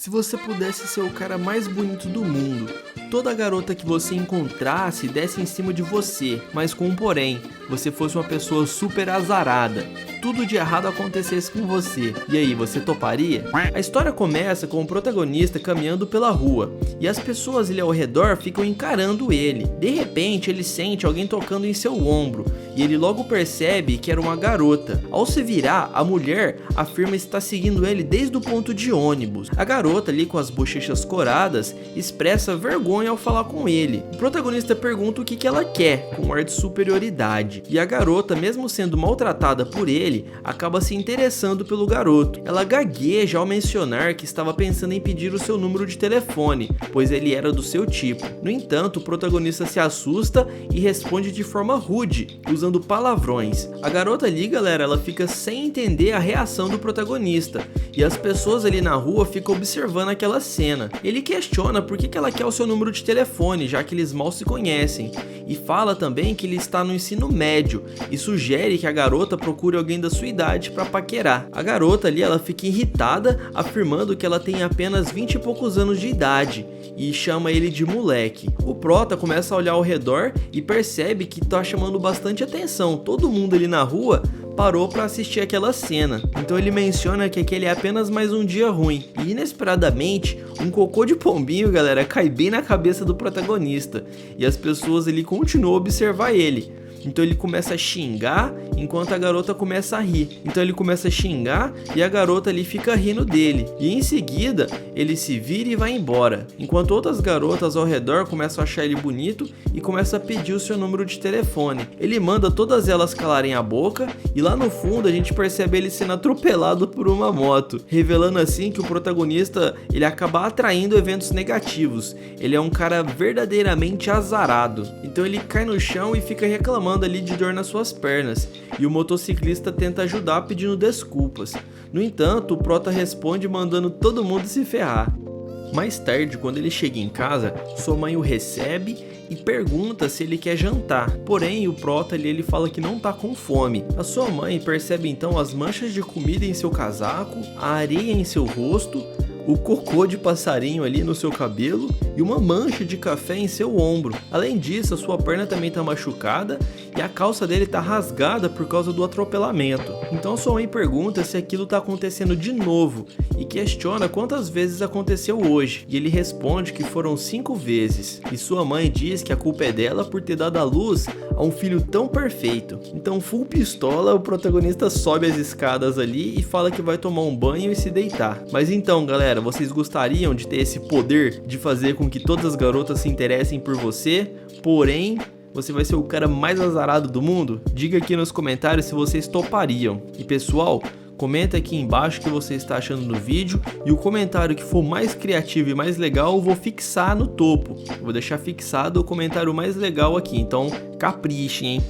Se você pudesse ser o cara mais bonito do mundo, toda garota que você encontrasse desse em cima de você, mas com um porém, você fosse uma pessoa super azarada, tudo de errado acontecesse com você, e aí, você toparia? A história começa com o protagonista caminhando pela rua, e as pessoas ali ao redor ficam encarando ele. De repente, ele sente alguém tocando em seu ombro, e ele logo percebe que era uma garota. Ao se virar, a mulher afirma estar seguindo ele desde o ponto de ônibus. A garota ali com as bochechas coradas expressa vergonha ao falar com ele. O protagonista pergunta o que ela quer, com um ar de superioridade, e a garota, mesmo sendo maltratada por ele, acaba se interessando pelo garoto. Ela gagueja ao mencionar que estava pensando em pedir o seu número de telefone, pois ele era do seu tipo. No entanto, o protagonista se assusta e responde de forma rude, usando palavrões. A garota ali, galera, ela fica sem entender a reação do protagonista, e as pessoas ali na rua ficam observando aquela cena. Ele questiona por que ela quer o seu número de telefone, já que eles mal se conhecem, e fala também que ele está no ensino médio, e sugere que a garota procure alguém da sua idade para paquerar. A garota ali, ela fica irritada, afirmando que ela tem apenas 20 e poucos anos de idade, e chama ele de moleque. O prota começa a olhar ao redor e percebe que tá chamando bastante atenção. Todo mundo ali na rua parou para assistir aquela cena. Então ele menciona que aquele é apenas mais um dia ruim. E inesperadamente, um cocô de pombinho, galera, cai bem na cabeça do protagonista. E as pessoas ali continuam a observar ele. Então ele começa a xingar, enquanto a garota começa a rir. Então ele começa a xingar e a garota ali fica rindo dele. E em seguida, ele se vira e vai embora. Enquanto outras garotas ao redor começam a achar ele bonito e começam a pedir o seu número de telefone. Ele manda todas elas calarem a boca e lá no fundo a gente percebe ele sendo atropelado por uma moto, revelando assim que o protagonista ele acaba atraindo eventos negativos. Ele é um cara verdadeiramente azarado. Então ele cai no chão e fica reclamando ali de dor nas suas pernas, e o motociclista tenta ajudar pedindo desculpas. No entanto, o prota responde mandando todo mundo se ferrar. Mais tarde, quando ele chega em casa, sua mãe o recebe e pergunta se ele quer jantar. Porém, o prota ali, ele fala que não tá com fome. A sua mãe percebe então as manchas de comida em seu casaco, a areia em seu rosto, o cocô de passarinho ali no seu cabelo e uma mancha de café em seu ombro. Além disso, a sua perna também está machucada e a calça dele está rasgada por causa do atropelamento. Então sua mãe pergunta se aquilo está acontecendo de novo e questiona quantas vezes aconteceu hoje. E ele responde que foram 5 vezes. E sua mãe diz que a culpa é dela por ter dado à luz a um filho tão perfeito. Então, full pistola, o protagonista sobe as escadas ali e fala que vai tomar um banho e se deitar. Mas então, galera, vocês gostariam de ter esse poder de fazer com que todas as garotas se interessem por você, porém você vai ser o cara mais azarado do mundo? Diga aqui nos comentários se vocês topariam. E pessoal, comenta aqui embaixo o que você está achando do vídeo, e o comentário que for mais criativo e mais legal eu vou fixar no topo. Eu vou deixar fixado o comentário mais legal aqui, então capriche, hein?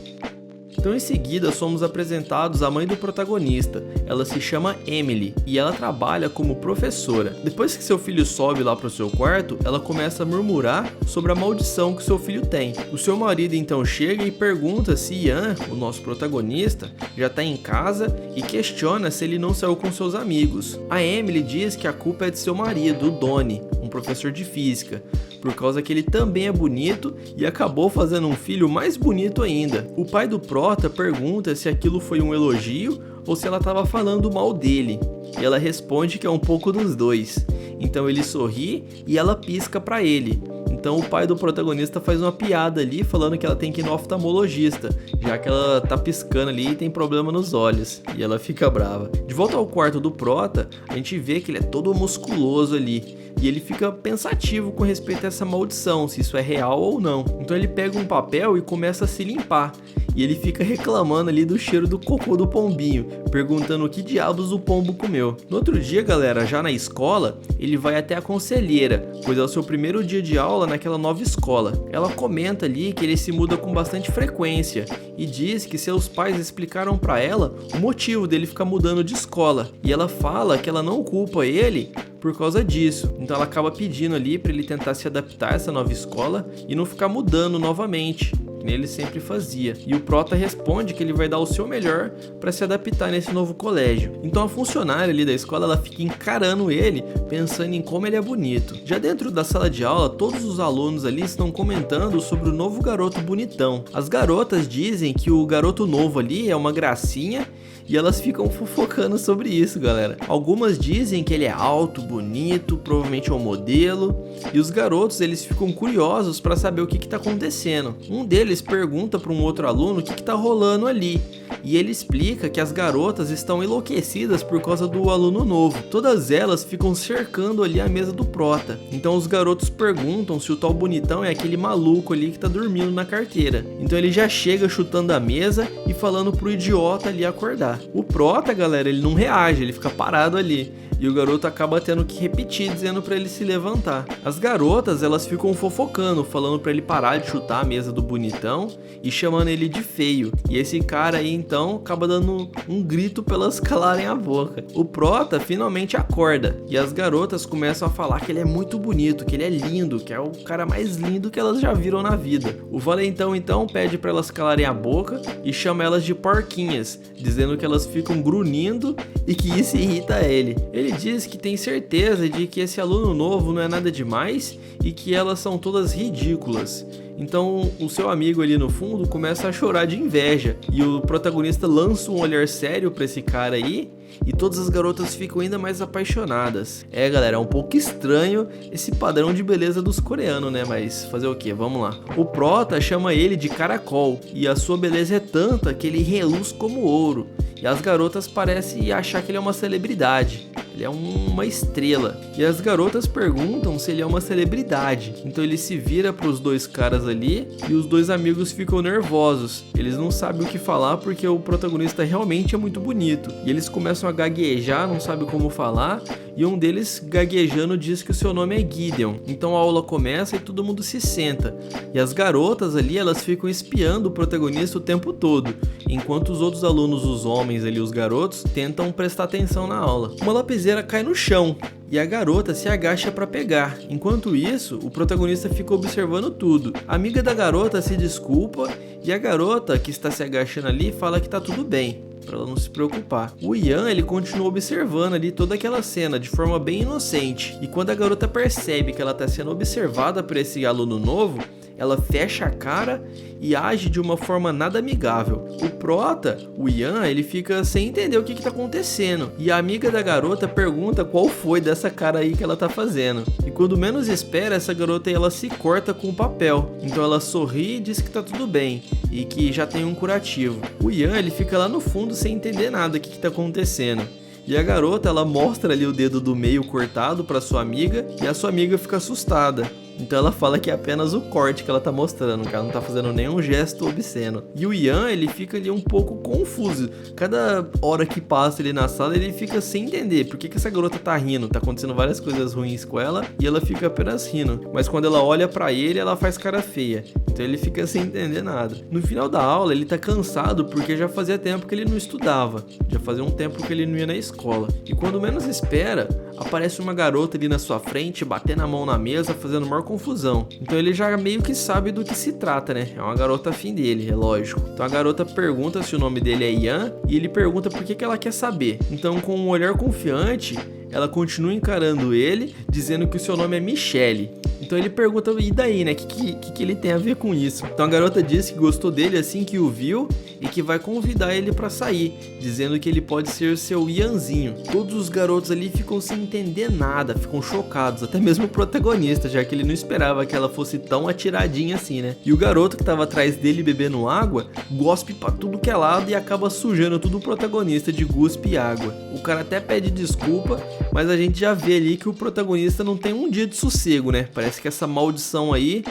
Então em seguida somos apresentados à mãe do protagonista. Ela se chama Emily e ela trabalha como professora. Depois que seu filho sobe lá para o seu quarto, ela começa a murmurar sobre a maldição que seu filho tem. O seu marido então chega e pergunta se Ian, o nosso protagonista, já está em casa e questiona se ele não saiu com seus amigos. A Emily diz que a culpa é de seu marido, o Donnie, um professor de física, por causa que ele também é bonito e acabou fazendo um filho mais bonito ainda. O pai do prota pergunta se aquilo foi um elogio ou se ela estava falando mal dele, e ela responde que é um pouco dos dois. Então ele sorri e ela pisca para ele. Então o pai do protagonista faz uma piada ali falando que ela tem que ir no oftalmologista, já que ela tá piscando ali e tem problema nos olhos, e ela fica brava. De volta ao quarto do prota, a gente vê que ele é todo musculoso ali, e ele fica pensativo com respeito a essa maldição, se isso é real ou não. Então ele pega um papel e começa a se limpar, e ele fica reclamando ali do cheiro do cocô do pombinho, perguntando o que diabos o pombo comeu. No outro dia, galera, já na escola, ele vai até a conselheira, pois é o seu primeiro dia de aula naquela nova escola. Ela comenta ali que ele se muda com bastante frequência e diz que seus pais explicaram pra ela o motivo dele ficar mudando de escola, e ela fala que ela não culpa ele por causa disso. Então ela acaba pedindo ali pra ele tentar se adaptar a essa nova escola e não ficar mudando novamente. que nem ele sempre fazia. E o prota responde que ele vai dar o seu melhor para se adaptar nesse novo colégio. Então a funcionária ali da escola, ela fica encarando ele, pensando em como ele é bonito. Já dentro da sala de aula, todos os alunos ali estão comentando sobre o novo garoto bonitão. As garotas dizem que o garoto novo ali é uma gracinha e elas ficam fofocando sobre isso, galera. Algumas dizem que ele é alto, bonito, provavelmente é um modelo. E os garotos, eles ficam curiosos para saber o que tá acontecendo. Um deles pergunta para um outro aluno o que tá rolando ali. E ele explica que as garotas estão enlouquecidas por causa do aluno novo. Todas elas ficam cercando ali a mesa do prota. Então os garotos perguntam se o tal bonitão é aquele maluco ali que tá dormindo na carteira. Então ele já chega chutando a mesa e falando pro idiota ali acordar. O prota, galera, ele não reage, ele fica parado ali. E o garoto acaba tendo que repetir, dizendo pra ele se levantar. As garotas, elas ficam fofocando, falando pra ele parar de chutar a mesa do bonitão e chamando ele de feio. E esse cara aí, então, acaba dando um grito pra elas calarem a boca. O prota finalmente acorda e as garotas começam a falar que ele é muito bonito, que ele é lindo, que é o cara mais lindo que elas já viram na vida. O valentão, então, pede pra elas calarem a boca e chama elas de porquinhas, dizendo que elas ficam grunhindo e que isso irrita ele. Ele diz que tem certeza de que esse aluno novo não é nada demais e que elas são todas ridículas. Então o seu amigo ali no fundo começa a chorar de inveja e o protagonista lança um olhar sério pra esse cara aí e todas as garotas ficam ainda mais apaixonadas. É, galera, é um pouco estranho esse padrão de beleza dos coreanos, né? Mas fazer o que? Vamos lá. O prota chama ele de caracol e a sua beleza é tanta que ele reluz como ouro. E as garotas parecem achar que ele é uma celebridade. Ele é uma estrela. E as garotas perguntam se ele é uma celebridade. Então ele se vira para os dois caras ali e os dois amigos ficam nervosos. Eles não sabem o que falar porque o protagonista realmente é muito bonito. E eles começam a gaguejar, não sabem como falar. E um deles, gaguejando, diz que o seu nome é Gideon. Então a aula começa e todo mundo se senta. E as garotas ali, elas ficam espiando o protagonista o tempo todo, enquanto os outros alunos, os homens ali, os garotos, tentam prestar atenção na aula. Uma lapiseira cai no chão e a garota se agacha para pegar. Enquanto isso, o protagonista fica observando tudo. A amiga da garota se desculpa e a garota que está se agachando ali fala que tá tudo bem, para ela não se preocupar. O Ian, ele continua observando ali toda aquela cena de forma bem inocente. E quando a garota percebe que ela está sendo observada por esse aluno novo, ela fecha a cara e age de uma forma nada amigável. O prota, o Ian, ele fica sem entender o que tá acontecendo. E a amiga da garota pergunta qual foi dessa cara aí que ela tá fazendo. E quando menos espera, essa garota ela se corta com o papel. Então ela sorri e diz que tá tudo bem e que já tem um curativo. O Ian, ele fica lá no fundo sem entender nada o que tá acontecendo. E a garota, ela mostra ali o dedo do meio cortado para sua amiga e a sua amiga fica assustada. Então ela fala que é apenas o corte que ela tá mostrando, que ela não tá fazendo nenhum gesto obsceno. E o Ian, ele fica ali um pouco confuso. Cada hora que passa ali na sala, ele fica sem entender por que essa garota tá rindo. Tá acontecendo várias coisas ruins com ela e ela fica apenas rindo. Mas quando ela olha pra ele, ela faz cara feia. Então ele fica sem entender nada. No final da aula, ele tá cansado porque já fazia tempo que ele não estudava. Já fazia um tempo que ele não ia na escola. E quando menos espera, aparece uma garota ali na sua frente, batendo a mão na mesa, fazendo maior confusão. Então ele já meio que sabe do que se trata, né? É uma garota afim dele, é lógico. Então a garota pergunta se o nome dele é Ian e ele pergunta por que ela quer saber. Então, com um olhar confiante, ela continua encarando ele, dizendo que o seu nome é Michelle. Então ele pergunta, e daí, né? O que ele tem a ver com isso? Então a garota diz que gostou dele assim que o viu e que vai convidar ele pra sair, dizendo que ele pode ser seu Ianzinho. Todos os garotos ali ficam sem entender nada, ficam chocados, até mesmo o protagonista, já que ele não esperava que ela fosse tão atiradinha assim, né? E o garoto que tava atrás dele bebendo água, gospe pra tudo que é lado e acaba sujando tudo o protagonista de guspe e água. O cara até pede desculpa, mas a gente já vê ali que o protagonista não tem um dia de sossego, né? Parece que essa maldição aí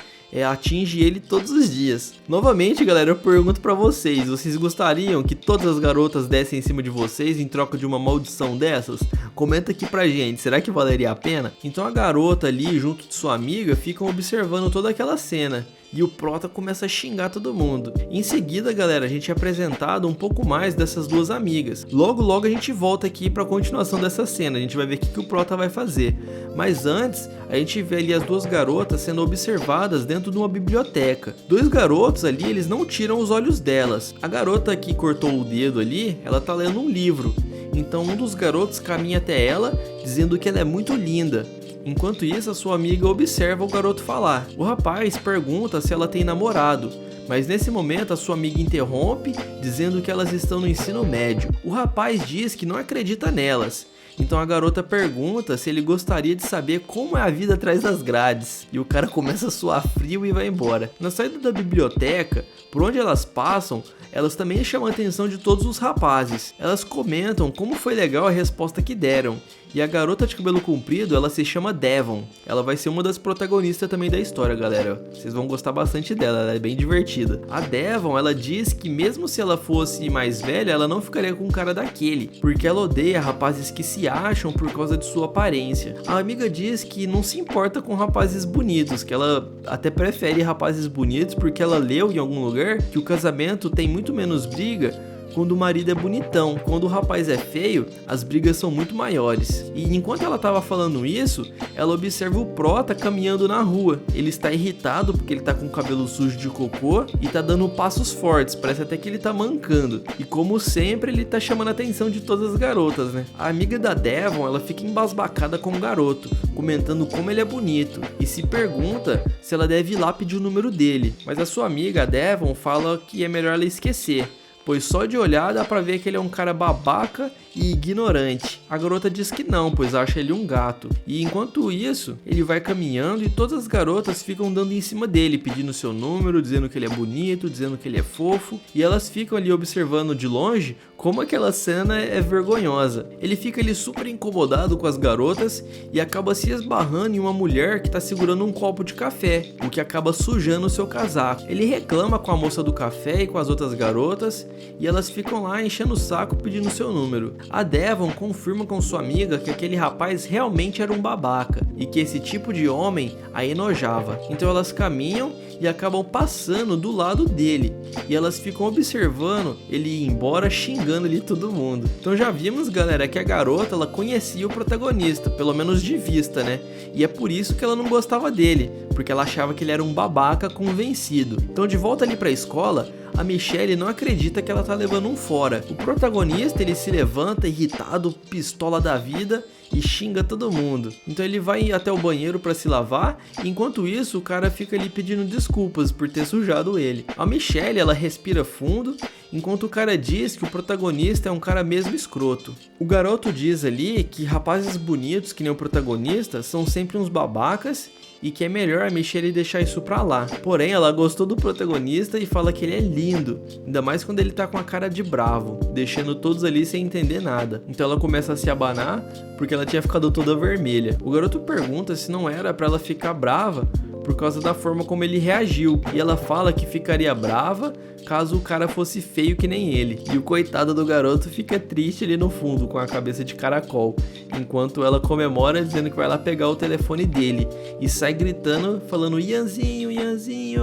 atinge ele todos os dias. Novamente, galera, eu pergunto pra vocês gostariam que todas as garotas dessem em cima de vocês em troca de uma maldição dessas? Comenta aqui pra gente, será que valeria a pena? Então a garota ali, junto de sua amiga, ficam observando toda aquela cena. e o Prota começa a xingar todo mundo. Em seguida, galera, a gente é apresentado um pouco mais dessas duas amigas. Logo a gente volta aqui para a continuação dessa cena, a gente vai ver o que o Prota vai fazer. Mas antes, a gente vê ali as duas garotas sendo observadas dentro de uma biblioteca. Dois garotos ali, eles não tiram os olhos delas. A garota que cortou o dedo ali, ela tá lendo um livro. Então um dos garotos caminha até ela, dizendo que ela é muito linda. Enquanto isso, a sua amiga observa o garoto falar. O rapaz pergunta se ela tem namorado, mas nesse momento a sua amiga interrompe, dizendo que elas estão no ensino médio. O rapaz diz que não acredita nelas. Então a garota pergunta se ele gostaria de saber como é a vida atrás das grades. E o cara começa a suar frio e vai embora. Na saída da biblioteca, por onde elas passam, elas também chamam a atenção de todos os rapazes. Elas comentam como foi legal a resposta que deram. E a garota de cabelo comprido, ela se chama Devon. Ela vai ser uma das protagonistas também da história, galera. Vocês vão gostar bastante dela, ela é bem divertida. A Devon, ela diz que mesmo se ela fosse mais velha, ela não ficaria com um cara daquele, porque ela odeia rapazes que se acham por causa de sua aparência. A amiga diz que não se importa com rapazes bonitos, que ela até prefere rapazes bonitos porque ela leu em algum lugar que o casamento tem muito menos briga quando o marido é bonitão. Quando o rapaz é feio, as brigas são muito maiores. E enquanto ela estava falando isso, ela observa o Prota caminhando na rua. Ele está irritado porque ele está com o cabelo sujo de cocô e está dando passos fortes, parece até que ele está mancando. E como sempre, ele está chamando a atenção de todas as garotas, né? A amiga da Devon, ela fica embasbacada com o garoto, comentando como ele é bonito e se pergunta se ela deve ir lá pedir o número dele. Mas a sua amiga, a Devon, fala que é melhor ela esquecer, pois só de olhar dá pra ver que ele é um cara babaca e ignorante. A garota diz que não, pois acha ele um gato. E enquanto isso, ele vai caminhando e todas as garotas ficam dando em cima dele, pedindo seu número, dizendo que ele é bonito, dizendo que ele é fofo. E elas ficam ali observando de longe como aquela cena é vergonhosa. Ele fica ali super incomodado com as garotas e acaba se esbarrando em uma mulher que tá segurando um copo de café, o que acaba sujando o seu casaco. Ele reclama com a moça do café e com as outras garotas e elas ficam lá enchendo o saco pedindo seu número. A Devon confirma com sua amiga que aquele rapaz realmente era um babaca e que esse tipo de homem a enojava. Então elas caminham e acabam passando do lado dele e elas ficam observando ele ir embora, xingando ali todo mundo. Então já vimos, galera, que a garota, ela conhecia o protagonista, pelo menos de vista, né? E é por isso que ela não gostava dele, porque ela achava que ele era um babaca convencido. Então de volta ali pra escola, a Michelle não acredita que ela tá levando um fora. O protagonista, ele se levanta irritado, pistola da vida e xinga todo mundo. Então ele vai até o banheiro para se lavar, e enquanto isso o cara fica ali pedindo desculpas por ter sujado ele. A Michelle, ela respira fundo, enquanto o cara diz que o protagonista é um cara mesmo escroto. O garoto diz ali que rapazes bonitos que nem o protagonista são sempre uns babacas e que é melhor a Michelle deixar isso pra lá. Porém, ela gostou do protagonista e fala que ele é lindo, ainda mais quando ele tá com a cara de bravo, deixando todos ali sem entender nada. Então ela começa a se abanar porque ela tinha ficado toda vermelha. O garoto pergunta se não era pra ela ficar brava por causa da forma como ele reagiu, e ela fala que ficaria brava caso o cara fosse feio que nem ele. E o coitado do garoto fica triste ali no fundo com a cabeça de caracol, enquanto ela comemora dizendo que vai lá pegar o telefone dele e sai gritando, falando Ianzinho, Ianzinho.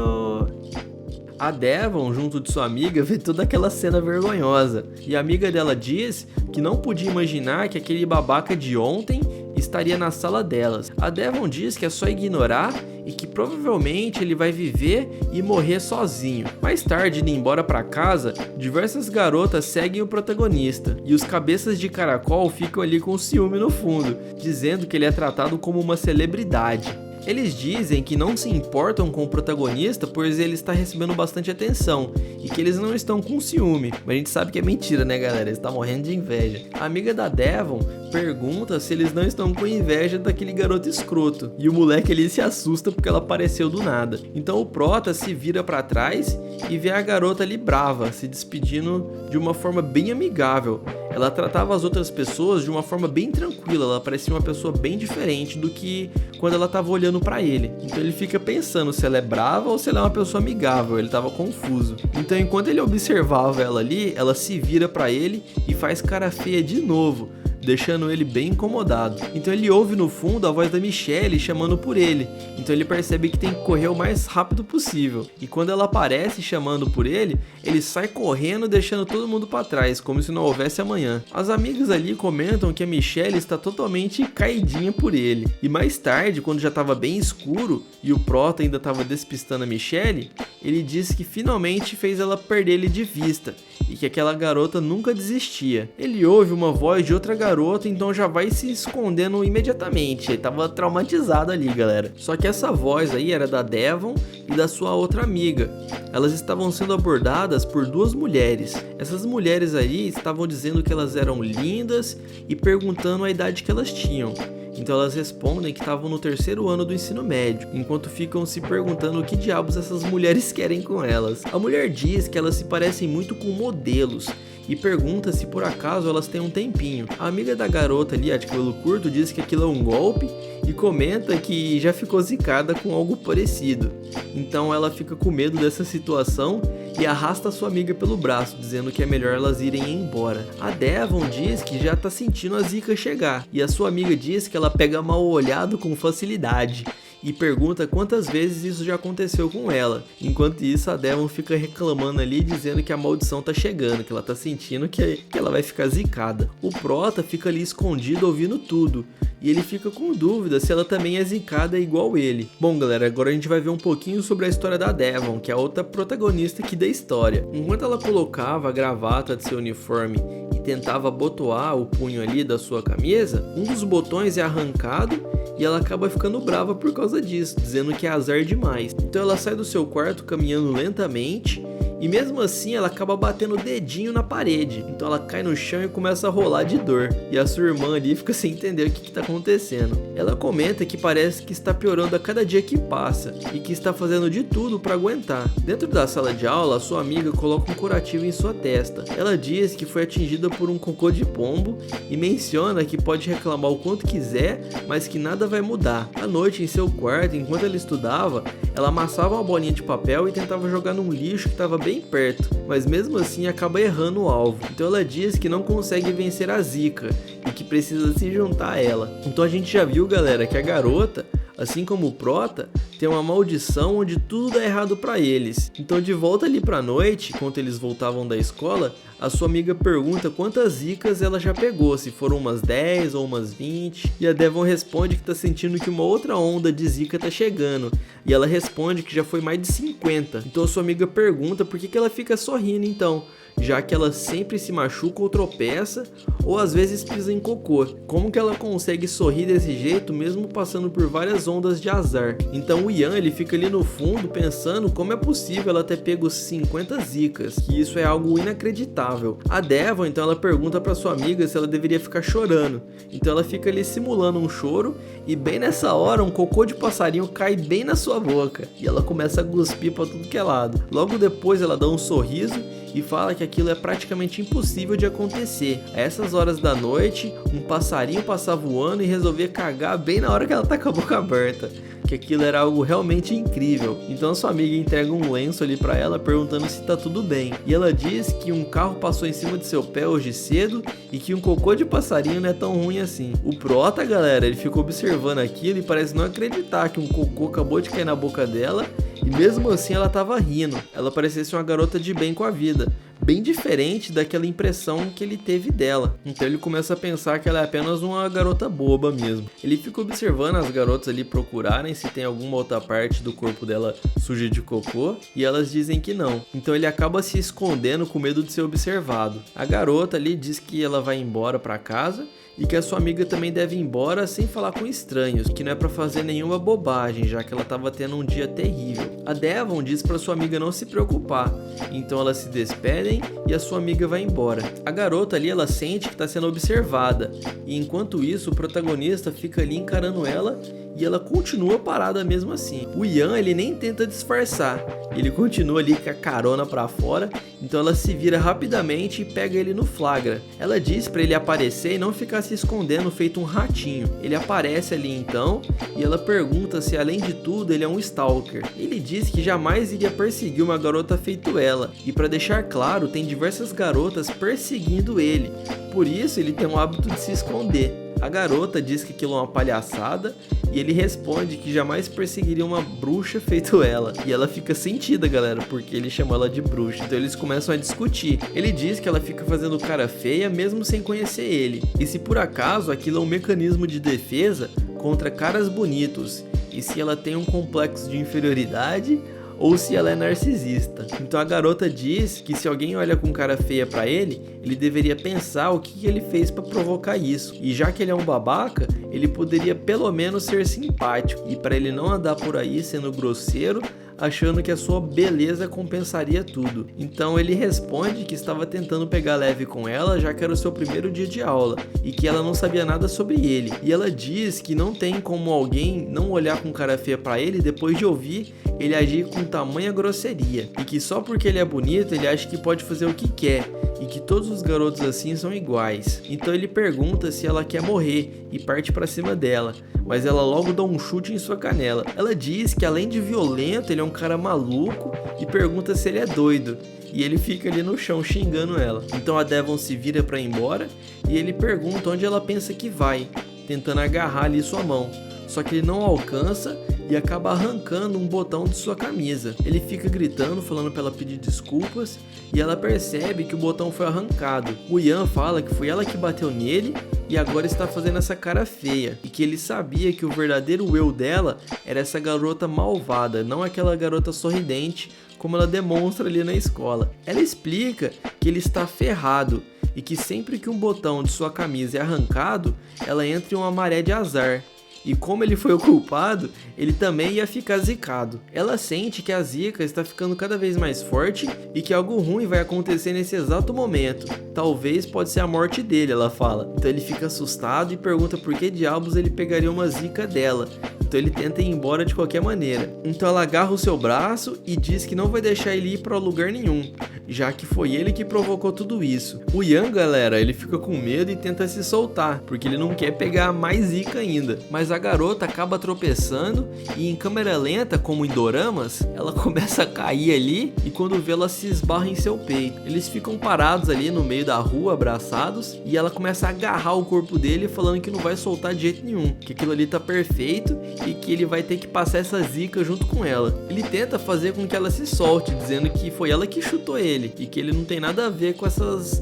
A Devon, junto de sua amiga, vê toda aquela cena vergonhosa, e a amiga dela diz que não podia imaginar que aquele babaca de ontem estaria na sala delas. A Devon diz que é só ignorar e que provavelmente ele vai viver e morrer sozinho. Mais tarde, indo embora para casa, diversas garotas seguem o protagonista e os cabeças de caracol ficam ali com ciúme no fundo, dizendo que ele é tratado como uma celebridade. Eles dizem que não se importam com o protagonista, pois ele está recebendo bastante atenção e que eles não estão com ciúme. Mas a gente sabe que é mentira, né, galera? Eles estão morrendo de inveja. A amiga da Devon pergunta se eles não estão com inveja daquele garoto escroto. E o moleque ali se assusta porque ela apareceu do nada. Então o prota se vira para trás e vê a garota ali brava, se despedindo de uma forma bem amigável. Ela tratava as outras pessoas de uma forma bem tranquila, ela parecia uma pessoa bem diferente do que quando ela estava olhando para ele. Então ele fica pensando se ela é brava ou se ela é uma pessoa amigável, ele estava confuso. Então enquanto ele observava ela ali, ela se vira para ele e faz cara feia de novo, deixando ele bem incomodado. Então ele ouve no fundo a voz da Michelle chamando por ele, então ele percebe que tem que correr o mais rápido possível. E quando ela aparece chamando por ele, ele sai correndo, deixando todo mundo para trás, como se não houvesse amanhã. As amigas ali comentam que a Michelle está totalmente caidinha por ele. E mais tarde, quando já estava bem escuro e o Prota ainda estava despistando a Michelle, ele disse que finalmente fez ela perder ele de vista e que aquela garota nunca desistia. Ele ouve uma voz de outra garota, então já vai se escondendo imediatamente. Ele tava traumatizado ali, galera. Só que essa voz aí era da Devon e da sua outra amiga. Elas estavam sendo abordadas por duas mulheres. Essas mulheres aí estavam dizendo que elas eram lindas e perguntando a idade que elas tinham. Então elas respondem que estavam no 3º ano do ensino médio, enquanto ficam se perguntando o que diabos essas mulheres querem com elas. A mulher diz que elas se parecem muito com modelos e pergunta se por acaso elas têm um tempinho. A amiga da garota ali, a de cabelo curto, diz que aquilo é um golpe e comenta que já ficou zicada com algo parecido. Então ela fica com medo dessa situação e arrasta sua amiga pelo braço, dizendo que é melhor elas irem embora. A Devon diz que já tá sentindo a zica chegar e a sua amiga diz que ela pega mal olhado com facilidade e pergunta quantas vezes isso já aconteceu com ela. Enquanto isso, a Devon fica reclamando ali, dizendo que a maldição tá chegando, que ela tá sentindo que ela vai ficar zicada. O Prota fica ali escondido ouvindo tudo, e ele fica com dúvida se ela também é zicada igual ele. Bom, galera, agora a gente vai ver um pouquinho sobre a história da Devon, que é a outra protagonista aqui da história. Enquanto ela colocava a gravata de seu uniforme e tentava abotoar o punho ali da sua camisa, um dos botões é arrancado e ela acaba ficando brava por causa disso, dizendo que é azar demais. Então ela sai do seu quarto caminhando lentamente e mesmo assim ela acaba batendo o dedinho na parede. Então ela cai no chão e começa a rolar de dor. E a sua irmã ali fica sem entender o que está acontecendo. Ela comenta que parece que está piorando a cada dia que passa e que está fazendo de tudo para aguentar. Dentro da sala de aula, a sua amiga coloca um curativo em sua testa. Ela diz que foi atingida por um cocô de pombo e menciona que pode reclamar o quanto quiser, mas que nada vai mudar. À noite, em seu quarto, enquanto ela estudava, ela amassava uma bolinha de papel e tentava jogar num lixo que estava bem perto, mas mesmo assim acaba errando o alvo. Então ela diz que não consegue vencer a zica e que precisa se juntar a ela. Então a gente já viu, galera, que a garota, assim como o Prota, tem uma maldição onde tudo dá errado pra eles. Então de volta ali pra noite, enquanto eles voltavam da escola, a sua amiga pergunta quantas zicas ela já pegou, se foram umas 10 ou umas 20, e a Devon responde que tá sentindo que uma outra onda de zica tá chegando, e ela responde que já foi mais de 50. Então a sua amiga pergunta por que ela fica sorrindo então, já que ela sempre se machuca ou tropeça, ou às vezes pisa em cocô. Como que ela consegue sorrir desse jeito mesmo passando por várias ondas de azar? Então o Ian, ele fica ali no fundo pensando como é possível ela ter pego 50 zicas, que isso é algo inacreditável. A Devon, então, ela pergunta para sua amiga se ela deveria ficar chorando. Então ela fica ali simulando um choro e bem nessa hora um cocô de passarinho cai bem na sua boca e ela começa a cuspir para tudo que é lado. Logo depois ela dá um sorriso e fala que aquilo é praticamente impossível de acontecer. A essas horas da noite, um passarinho passar voando e resolver cagar bem na hora que ela tá com a boca aberta, que aquilo era algo realmente incrível. Então sua amiga entrega um lenço ali pra ela perguntando se tá tudo bem, e ela diz que um carro passou em cima de seu pé hoje cedo e que um cocô de passarinho não é tão ruim assim. O Prota, galera, ele ficou observando aquilo e parece não acreditar que um cocô acabou de cair na boca dela e mesmo assim ela tava rindo. Ela parecia ser uma garota de bem com a vida, bem diferente daquela impressão que ele teve dela. Então ele começa a pensar que ela é apenas uma garota boba mesmo. Ele fica observando as garotas ali procurarem se tem alguma outra parte do corpo dela suja de cocô, e elas dizem que não. Então ele acaba se escondendo com medo de ser observado. A garota ali diz que ela vai embora para casa e que a sua amiga também deve ir embora sem falar com estranhos, que não é pra fazer nenhuma bobagem, já que ela tava tendo um dia terrível. A Devon diz pra sua amiga não se preocupar, então elas se despedem e a sua amiga vai embora. A garota ali, ela sente que tá sendo observada, e enquanto isso o protagonista fica ali encarando ela e ela continua parada mesmo assim. O Ian, ele nem tenta disfarçar, ele continua ali com a carona pra fora, então ela se vira rapidamente e pega ele no flagra. Ela diz pra ele aparecer e não ficar se escondendo feito um ratinho. Ele aparece ali então e ela pergunta se além de tudo ele é um stalker. Ele diz que jamais iria perseguir uma garota feito ela, e pra deixar claro, tem diversas garotas perseguindo ele, por isso ele tem o hábito de se esconder. A garota diz que aquilo é uma palhaçada e ele responde que jamais perseguiria uma bruxa feito ela. E ela fica sentida, galera, porque ele chamou ela de bruxa. Então eles começam a discutir. Ele diz que ela fica fazendo cara feia mesmo sem conhecer ele. E se por acaso aquilo é um mecanismo de defesa contra caras bonitos. E se ela tem um complexo de inferioridade ou se ela é narcisista. Então a garota diz que se alguém olha com cara feia pra ele, ele deveria pensar o que ele fez pra provocar isso. E já que ele é um babaca, ele poderia pelo menos ser simpático. E pra ele não andar por aí sendo grosseiro, achando que a sua beleza compensaria tudo. Então ele responde que estava tentando pegar leve com ela, já que era o seu primeiro dia de aula e que ela não sabia nada sobre ele. E ela diz que não tem como alguém não olhar com cara feia pra ele depois de ouvir ele agir com tamanha grosseria, e que só porque ele é bonito ele acha que pode fazer o que quer e que todos os garotos assim são iguais. Então ele pergunta se ela quer morrer e parte pra cima dela, mas ela logo dá um chute em sua canela. Ela diz que além de violento, ele é um cara maluco e pergunta se ele é doido. E ele fica ali no chão xingando ela. Então a Devon se vira pra ir embora e ele pergunta onde ela pensa que vai, tentando agarrar ali sua mão. Só que ele não alcança e acaba arrancando um botão de sua camisa. Ele fica gritando, falando pra ela pedir desculpas, e ela percebe que o botão foi arrancado. O Ian fala que foi ela que bateu nele e agora está fazendo essa cara feia, e que ele sabia que o verdadeiro eu dela era essa garota malvada, não aquela garota sorridente como ela demonstra ali na escola. Ela explica que ele está ferrado e que sempre que um botão de sua camisa é arrancado, ela entra em uma maré de azar. E como ele foi o culpado, ele também ia ficar zicado. Ela sente que a zica está ficando cada vez mais forte e que algo ruim vai acontecer nesse exato momento. Talvez pode ser a morte dele, ela fala. Então ele fica assustado e pergunta por que diabos ele pegaria uma zica dela. Então ele tenta ir embora de qualquer maneira. Então ela agarra o seu braço e diz que não vai deixar ele ir para lugar nenhum, já que foi ele que provocou tudo isso. O Ian, galera, ele fica com medo e tenta se soltar, porque ele não quer pegar mais zica ainda. Mas a garota acaba tropeçando e em câmera lenta, como em doramas, ela começa a cair ali e quando vê ela se esbarra em seu peito. Eles ficam parados ali no meio da rua, abraçados, e ela começa a agarrar o corpo dele falando que não vai soltar de jeito nenhum, que aquilo ali tá perfeito e que ele vai ter que passar essa zica junto com ela. Ele tenta fazer com que ela se solte, dizendo que foi ela que chutou ele e que ele não tem nada a ver com essas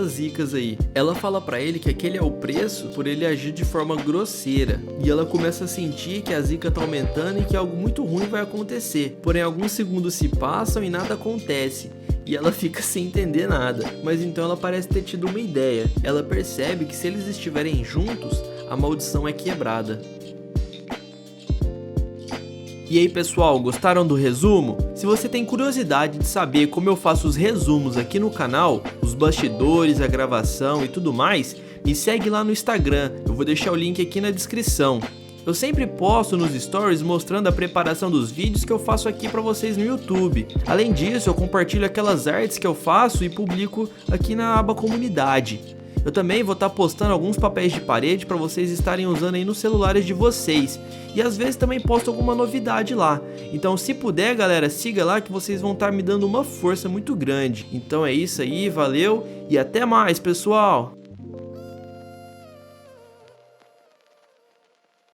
zicas aí. Ela fala pra ele que aquele é o preço por ele agir de forma grosseira, e ela começa a sentir que a zica tá aumentando e que algo muito ruim vai acontecer. Porém, alguns segundos se passam e nada acontece, e ela fica sem entender nada. Mas então ela parece ter tido uma ideia. Ela percebe que se eles estiverem juntos, a maldição é quebrada. E aí pessoal, gostaram do resumo? Se você tem curiosidade de saber como eu faço os resumos aqui no canal, os bastidores, a gravação e tudo mais, me segue lá no Instagram, eu vou deixar o link aqui na descrição. Eu sempre posto nos stories mostrando a preparação dos vídeos que eu faço aqui para vocês no YouTube. Além disso, eu compartilho aquelas artes que eu faço e publico aqui na aba comunidade. Eu também vou estar postando alguns papéis de parede para vocês estarem usando aí nos celulares de vocês. E às vezes também posto alguma novidade lá. Então se puder, galera, siga lá que vocês vão estar me dando uma força muito grande. Então é isso aí, valeu e até mais, pessoal!